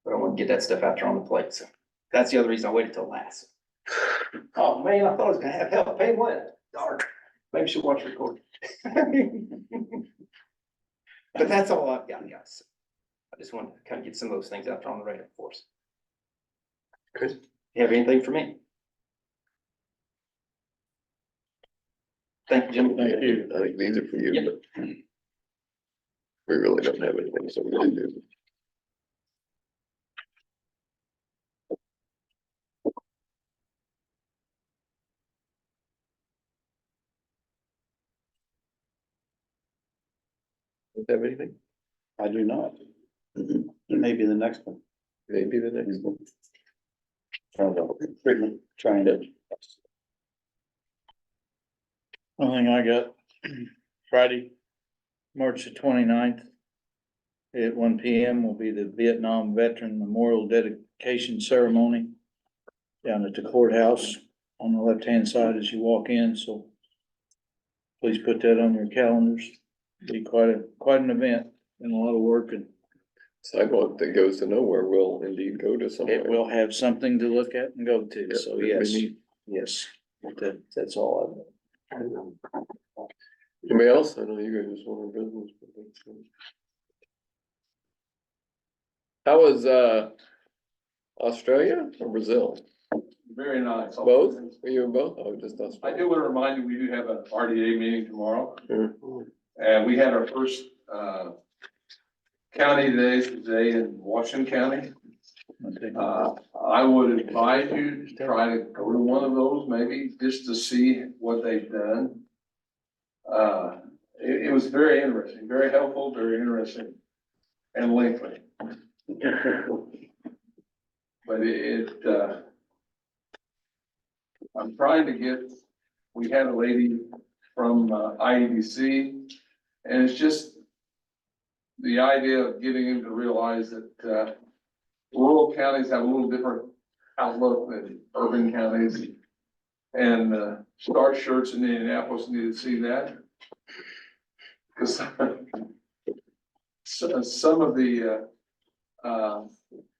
But I want to get that stuff out there on the plate, so that's the other reason I waited till last. Oh, man, I thought I was gonna have help pay what? Darn, maybe she'll watch record. But that's all I've got, guys. I just wanted to kind of get some of those things out there on the radar for us. Chris, you have anything for me? Thank you, Jim. Thank you. I think these are for you, Yep. but we really don't have anything, so we're gonna do. Don't have anything? I do not. Mhm. Maybe the next one. Maybe the next one. Trying to. One thing I got, Friday, March the 29th at 1 PM will be the Vietnam Veteran Memorial Dedication Ceremony down at the courthouse on the left-hand side as you walk in, so please put that on your calendars. Be quite an event and a lot of work, and Sidewalk that goes to nowhere will indeed go to somewhere. it will have something to look at and go to, Yep, so it'll be yes, neat. yes, that's all Anybody else? I know you guys just want our business. but that's- How was, Australia or Brazil? Very nice. Both? Were you in both? Oh, just I Australia. do want to remind you, we do have an RDA meeting tomorrow, Sure. and we had our first, county today in Washington County. I I would advise you to try to go to one of those, maybe just to see what they've done. It was very interesting, very helpful, very interesting, and lengthy. But I'm trying to get, we had a lady from IEDC, and it's just the idea of getting them to realize that rural counties have a little different outlook than urban counties. And Star Shirts in Indianapolis need to see that. Because some of the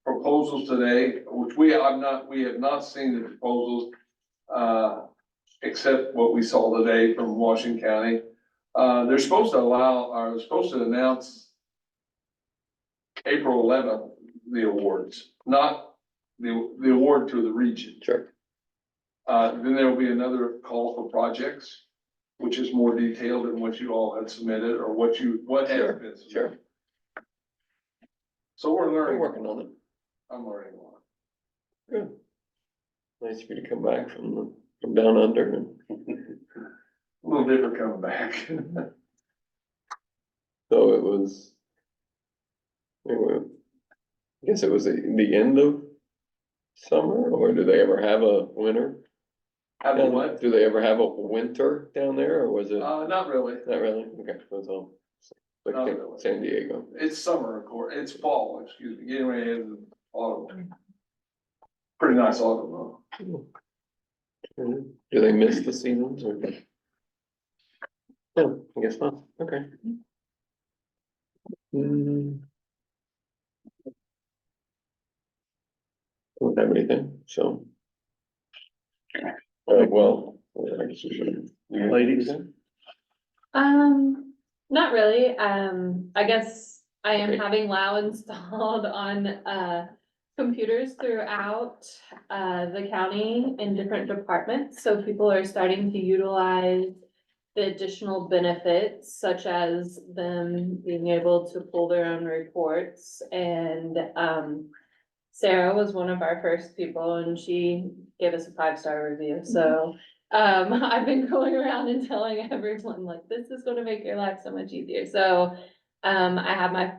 proposals today, which we have not seen the proposals, except what we saw today from Washington County. They're supposed to announce April 11th, the awards, not the award to the region. Sure. Then there will be another call for projects, which is more detailed than what you all had submitted or what has Sure, been submitted. Sure, So we're we're learning. working on it. I'm learning a lot. Good. Nice for you to come back from down under and. A little different coming back. So it was. Anyway, I guess it was the end of summer, or do they ever have a winter? Have a what? Do they ever have a winter down there, or was it? Not really. Not really? Okay, that's all. Like Not really. San Diego. It's summer, of course. It's fall, excuse me, getting ready into autumn. Pretty nice autumn, though. Do they miss the seasons or? No, I guess not. Okay. Hmm. Don't have anything, so. Well, I guess we should. Ladies? Not really. I guess I am Okay. having WOW installed on, computers throughout, the county in different departments. So people are starting to utilize the additional benefits such as them being able to pull their own reports. And, Sarah was one of our first people and she gave us a 5-star review. So, I've been going around and telling everyone like, this is gonna make your life so much easier. So, I have my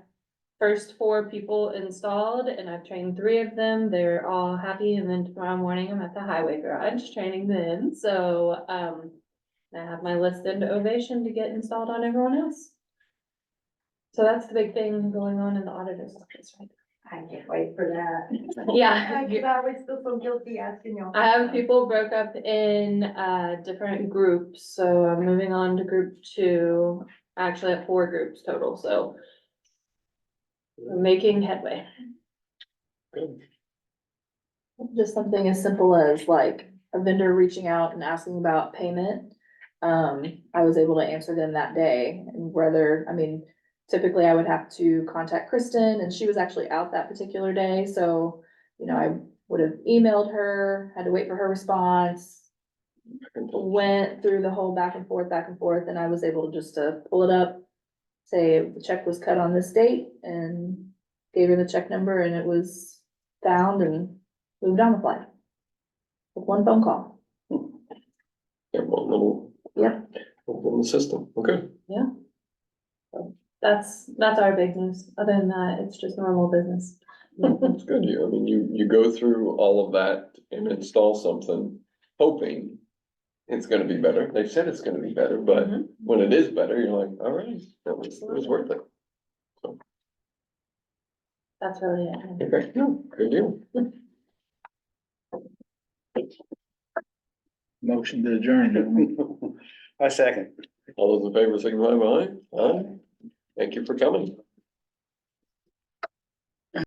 first 4 people installed and I've trained 3 of them. They're all happy. And then tomorrow morning I'm at the highway garage training them. So, I have my listed ovation to get installed on everyone else. So that's the big thing going on in the auditor's office right I can't wait for that. now. Yeah. I always feel so guilty asking you. I have people broke up in, different groups, so I'm moving on to group 2. Actually, I have 4 groups total, so we're making headway. Just something as simple as like a vendor reaching out and asking about payment. I was able to answer them that day and whether, I mean, typically I would have to contact Kristen and she was actually out that particular day, so, you know, I would have emailed her, had to wait for her response. Went through the whole back and forth, and I was able just to pull it up, say the check was cut on this date and gave her the check number and it was found and moved on with life. With one phone call. Yeah, one little. Yep. In the system, okay. That's our big news. Other than that, it's just normal business. It's good, I mean, you go through all of that and install something, hoping it's gonna be better. They've said it's gonna be better, but Mhm. when it is better, you're like, all right, it was worth it. That's really it. Okay, no, good deal. Motion to adjourn, don't we? I second. All those in favor, signify by aye. Aye. Thank you for coming.